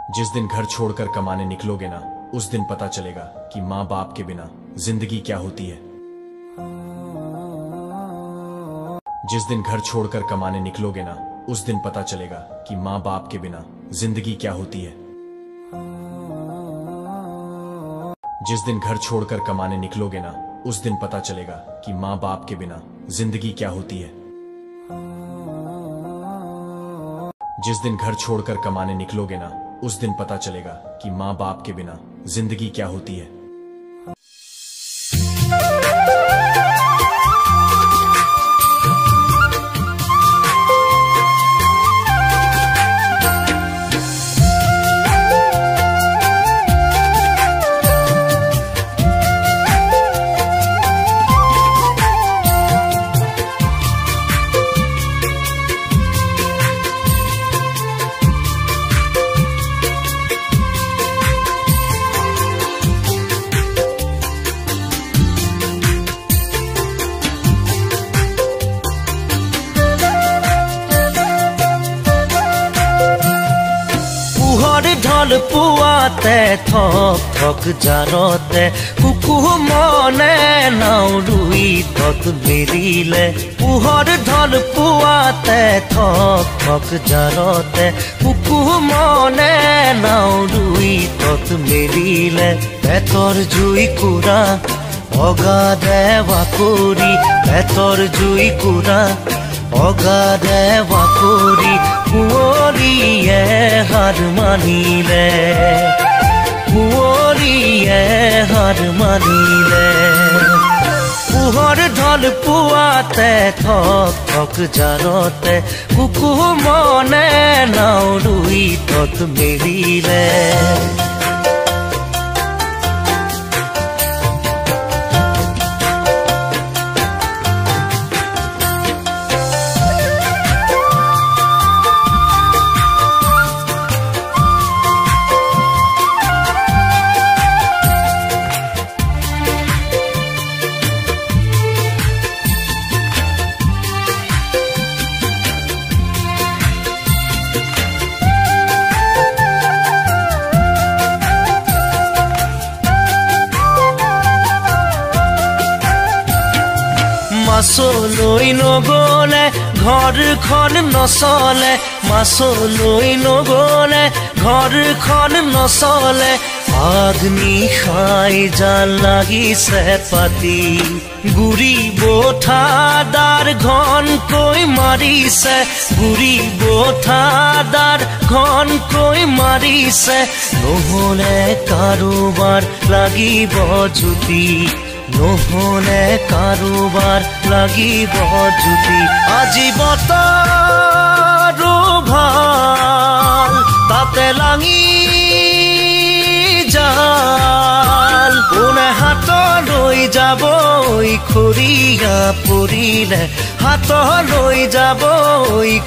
जिस दिन घर छोड़कर कमाने निकलोगे ना, उस दिन पता चलेगा कि माँ बाप के बिना जिंदगी क्या होती है। जिस दिन घर छोड़कर कमाने निकलोगे ना, उस दिन पता चलेगा कि माँ बाप के बिना जिंदगी क्या होती है। जिस दिन घर छोड़कर कमाने निकलोगे ना, उस दिन पता चलेगा कि माँ बाप के बिना जिंदगी क्या होती है। जिस दिन घर छोड़कर कमाने निकलोगे ना, उस दिन पता चलेगा कि माँ बाप के बिना जिंदगी क्या होती है। ঢল পুৱাতে থক থক জাৰতে কুকু মনে নাও ৰুই তত মেলিলে। পোহৰ ঢল পুৱাতে থক থক জাৰতে কুকু মনে নাও ৰুই তত মেলিলে। পেটৰ জুই কুৰা অগাধে বাকৰি, পেটৰ জুই কুৰা অগাধে বাকৰি কুঁৱলীয়ে হাৰ মানিলে, কুঁৱলীয়ে হাৰ মানিলে। পোহৰ ঢল পুৱাতে থক থক জাৰতে কুকু মনে নাও ৰুই তত মেলিলে। মাছলৈ নগলে ঘৰখন নচলে, মাছলৈ নগলে ঘৰখন নচলে। আগ্নি খাই জাল লাগিছে পাতি, গুৰি বঠাদাৰ ঘনকৈ মাৰিছে, গুৰি বঠাদাৰ ঘনকৈ মাৰিছে। নহলে কাৰোবাৰ লাগিব জুতি, নহলে কাৰোবাৰ লাগিব জুতি। আজি বতৰো ভাল তাতে লাঙি জাল, কোনে হাতলৈ যাব খৰিয়া পৰিলে, হাতলৈ যাব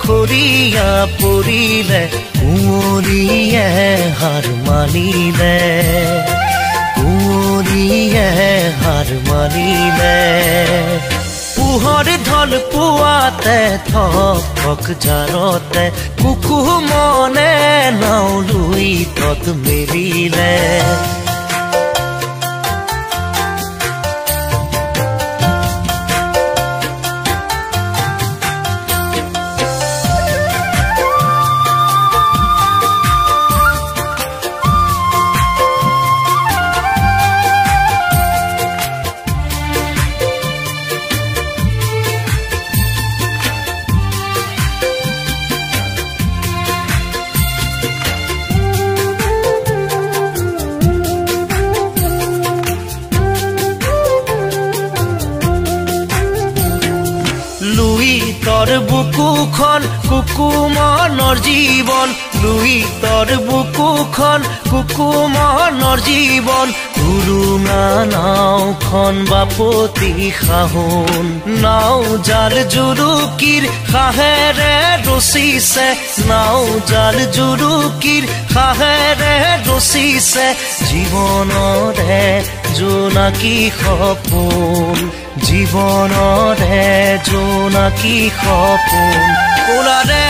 খৰিয়া পৰিলে। কুঁৱলীয়ে হাৰ মানিলে, কুঁৱলীয়ে হাৰ মানিলে। পোহৰ ঢল পুৱাতে থক থক জাৰতে কুকু মনে নাও ৰুই তত মেলিলে। তোৰ বুকুখন কুকু মনৰ জীৱন, লুই তোৰ বুকুখন কুকু মনৰ জীৱন। উৰুঙা নাওখন বাপতি খাহোন, নাও জাল জুৰুকিৰ খাহেৰে ৰচিছে, নাও জাল জুৰুকিৰ খাহেৰে ৰচিছে। জীৱনৰে জোনাকী সপোন, জীৱনৰে জোনাকী সপোন। কোলাৰে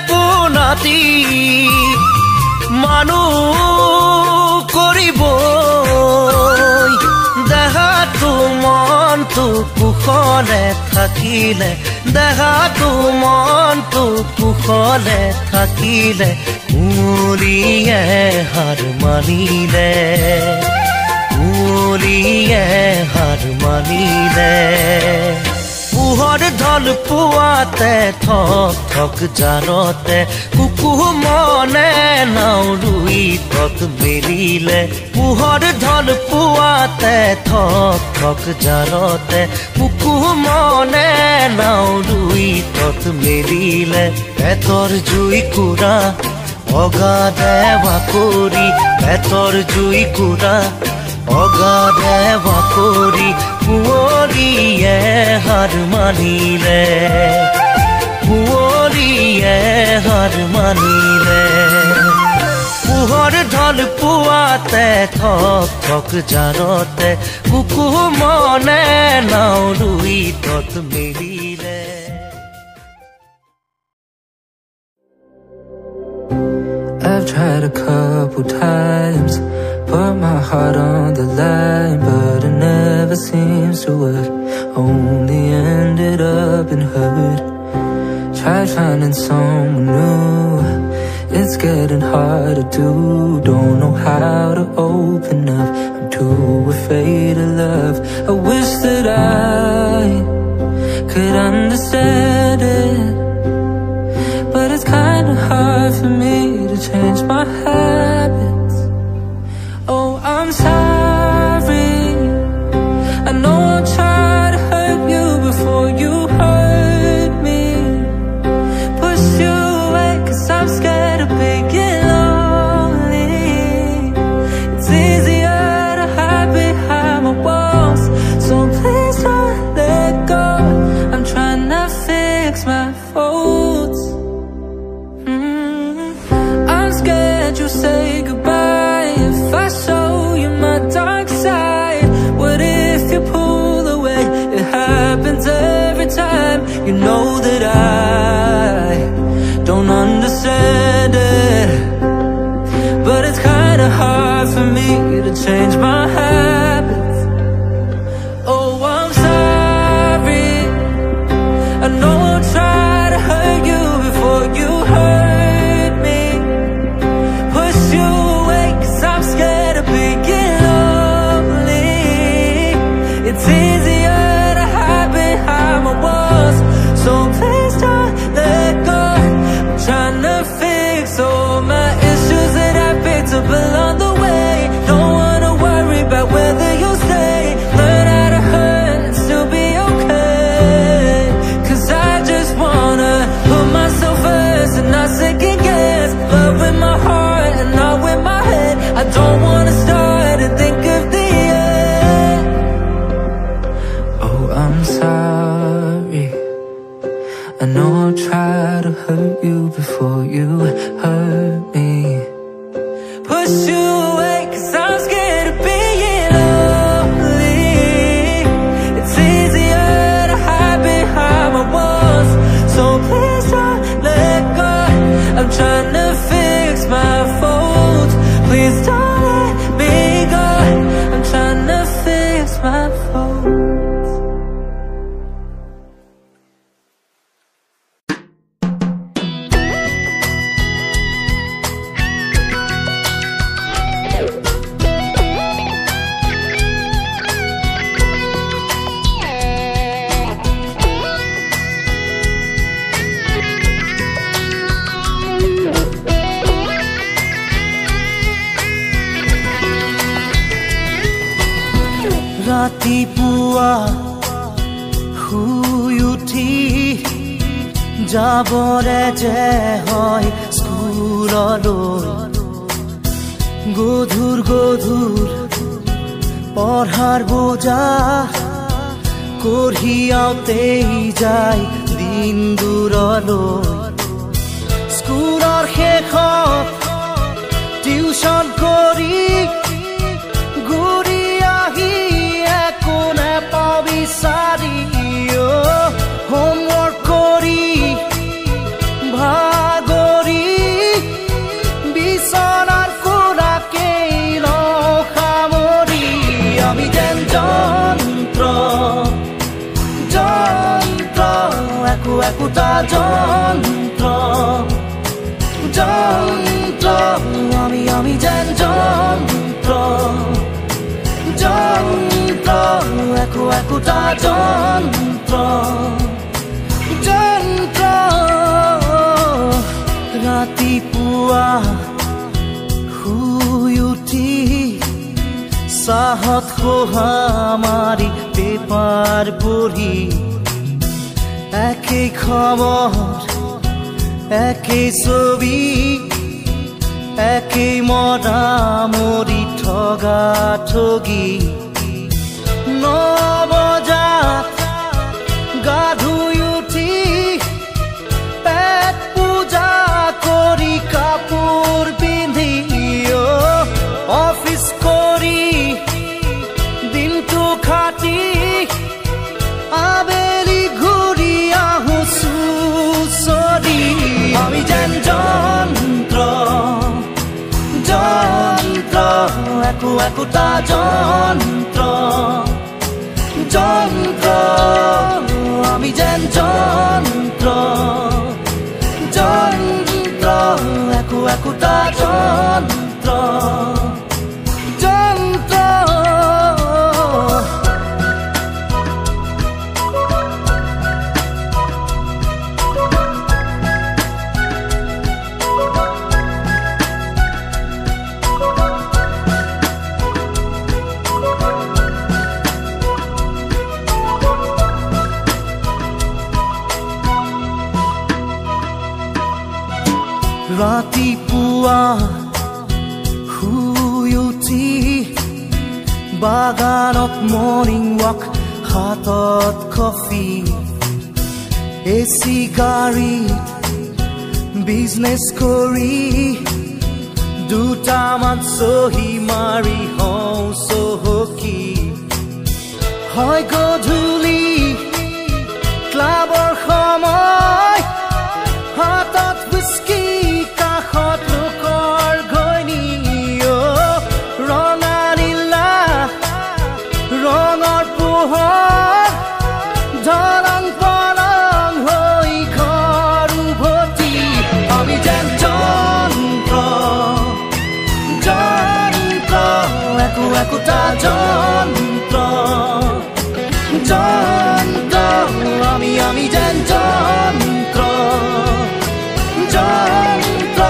পোনাতি মানুহ কৰিব দেহাটো মনটো কুশলে থাকিলে দেহাটো মনটো কুশলে থাকিলে কুঁৱলীয়ে হাৰ মানিলে কুঁৱলীয়ে হাৰ মানিলে পোহৰ ঢল পুৱাতে ঠক ঠক জাৰতে কুকু মনে নাও ৰুই তক মেলিলে পোহৰ ঢল পুৱাতে ঠক ঠক জাৰতে কুকু মনে নাও ৰুই তক মেলিলে পেটৰ জুই কুৰা অগাধে বাকৰি পেটৰ জুই কুৰা অগাধে বাকৰি কুঁৱলীয়ে হাৰ মানিলে কুঁৱলীয়ে হাৰ মানিলে পোহৰ ঢল পুৱাতে ঠক ঠক জাৰতে কুকু মনে নাও ৰুই তত মেলিলে I've tried a couple times, put my heart on the line, but it never seems to work. Only ended up in hurt. Tried finding someone new, it's getting hard to do. Don't know how to open up, I'm too afraid of love. I wish that I could understand it, but it's kinda hard for me to change my habits. Oh, I'm sorry, I know I'll try to hurt you before you hurt me. Push you away cause I'm scared of being lonely. It's easier to hide behind my walls, so please don't let go. I'm trying to fix my faults. I'm scared you'll say goodbye if I show you my dark side. What if you pull away? It happens every time. You know that I don't understand it, but it's kinda hard for me to change my habits. Oh, I'm sorry, I know I'll try to hurt you before you hurt me. Push you away cause I'm scared of being lonely. It's easier to hide behind my walls, so please don't let go. I'm trying to fix all my issues that I picked up along the way. Don't wanna worry about whether you'll stay. Learn how to hurt and still be okay, cause I just wanna put myself first and not second guess. Love with my heart and not with my head. I don't wanna start and think of the end. Oh, I'm sorry, I know I'll try to hurt you before you hurt me. Push you away cause I'm scared of being lonely. It's easier to hide behind my walls, so please don't let go. I'm trying to fix my faults, please don't let me go. I'm trying to fix my faults. ৰাতিপুৱা শুই উঠি যাবৰে যে হয় স্কুললৈ, গধুৰ গধুৰ পঢ়াৰ বোজা কঢ়িয়াওতেই যায় দিন দূৰলৈ। স্কুলৰ শেষত টিউচন কৰি ঘূৰি আহি একো নেপাওঁ বিচাৰি, হোমৱৰ্ক কৰি ভাগৰি বিচনাৰ যন্ত্ৰ যন্ত্ৰ আমি যেন যন্ত্ৰ যন্ত্ৰ একোটা যন্ত্ৰ যন্ত্ৰ ৰাতিপুৱা শুই উঠি চাহত খোহা মাৰি পেপাৰ পঢ়ি একেই খবৰ একেই ছবি একেই মৰামৰি ঠগা ঠগি 9 বজাত গা ধুই উঠি পেট পূজা কৰি কাপোৰ পিন্ধি অফিচ কৰি দিনটো খাটি আবেলি ঘূৰি আহো চুচৰি আমি যেন যন্ত্ৰ যন্ত্ৰ একোটা যন্ত্ৰ যন্ত্ৰ আমি যেন যন্ত্ৰ যন্ত্ৰ একোটা যন্ত্ৰ যন্ত্ৰ ৰাতিপুৱা শুই উঠি বাগানত মৰ্ণিং ৱাক হাতত কফি এচি গাড়ীত বিজনেছ কৰি দুটামান চহী মাৰি হওঁ চহকী হয় গধূলি ক্লাবৰ সময় হাতত হুইস্কি কাষত লোকৰ ঘৈণী ৰঙা নীলা ৰঙৰ পোহৰ ধৰং পলং হৈ ঘৰ উভতি আমি যেন যন্ত্ৰ যন্ত্ৰ একোটা যন্ত্ৰ যন্ত্ৰ আমি যেন যন্ত্ৰ যন্ত্ৰ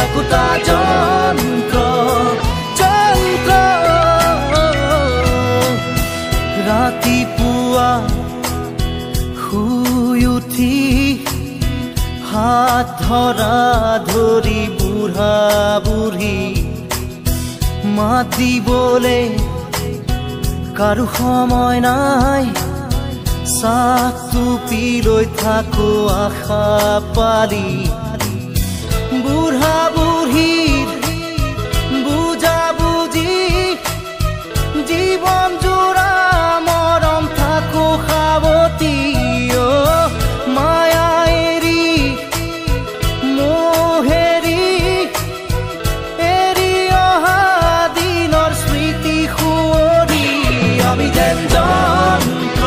একোটা যন্ত্ৰ যন্ত্ৰ ৰাতিপুৱা শুই উঠি হাত ধৰা ধৰি বুঢ়া বুঢ়ী মাত দিবলে কাৰো সময় নাই চাহটো পি লৈ থাকো আশা পালি বুঢ়া বুঢ়ীৰ বুজা বুজি জীৱন জোৰা মৰম থাকো সাৱতি মায়া এৰি মোহেৰি এৰি অহা দিনৰ স্মৃতি সুঁৱৰি আমি যেন যন্ত্ৰ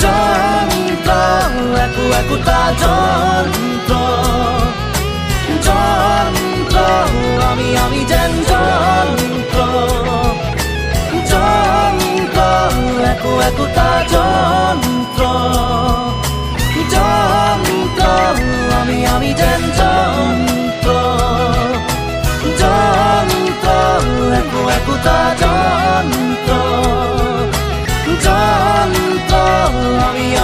যন্ত্ৰ একোটা যন্ত্ৰ যন্ত্ৰ আমি যেন যন্ত্ৰ যন্ত্ৰ একোটা যন্ত্ৰ যন্ত্ৰ আমি যেন যন্ত্ৰ যন্ত্ৰ একোটা যন্ত্ৰ যন্ত্ৰ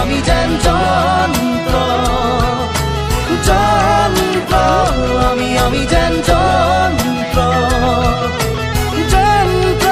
আমি যেন যন্ত্ৰ যন্ত্ৰ আমি যেন যন্ত্ৰ যন্ত্ৰ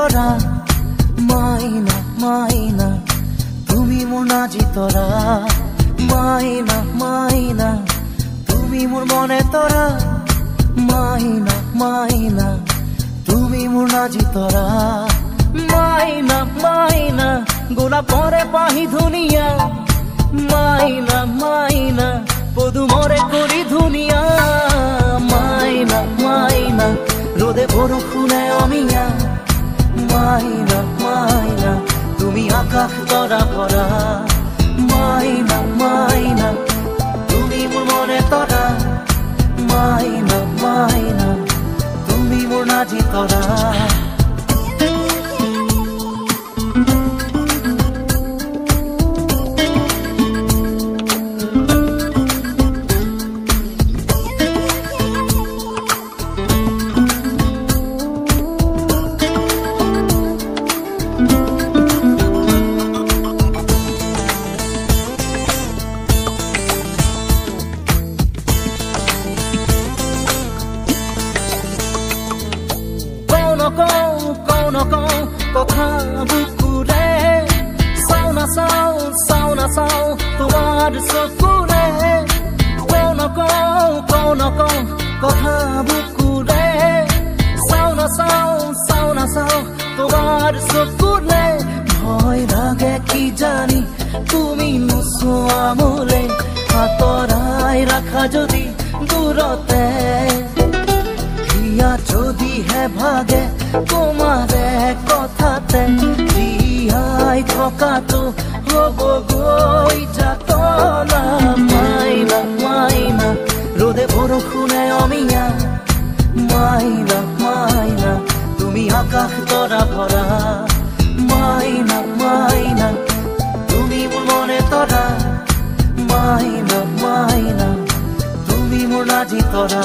তৰা মাইনা মাইনা তুমি মোৰ নাজি তৰা মাইনা মাইনা তুমি মোৰ মনে তৰা মাইনা মাইনা তুমি মোৰ নাজি তৰা মাইনা মাইনা গোলাপৰে পাহি ধুনিয়া মাইনা মাইনা পদুমৰে কৰি ধুনিয়া মাইনা মাইনা ৰোদে বৰষুণে অমিয়া মাইনা মাইনা তুমি আকাশ তৰা ভৰা মাইনা মাইনা তুমি মোৰ মনে তৰা মাইনা মাইনা তুমি মোৰ নাজি তৰা কথা বুকুৰে চাও না চাও তোমাৰ চকুৰে কওঁ নকওঁ কথা বুকুৰে চাও না চাও তোমাৰ চকুৰে ভয় লাগে কি জানি তুমি নোচোৱা মোলে আঁতৰাই ৰাখা যদি দূৰতে যদি হে ভাগে তোমাৰে কথাতে জীয়াই থকাটো হ'ব গৈ যাতনা মাইনা মাইনা ৰ'দে বৰষুণে অমিয়া মাইনা মাইনা তুমি আকাশ তৰা ভৰা মাইনা মাইনা তুমি মোৰ মনে তৰা মাইনা মাইনা তুমি মোৰ নাজি তৰা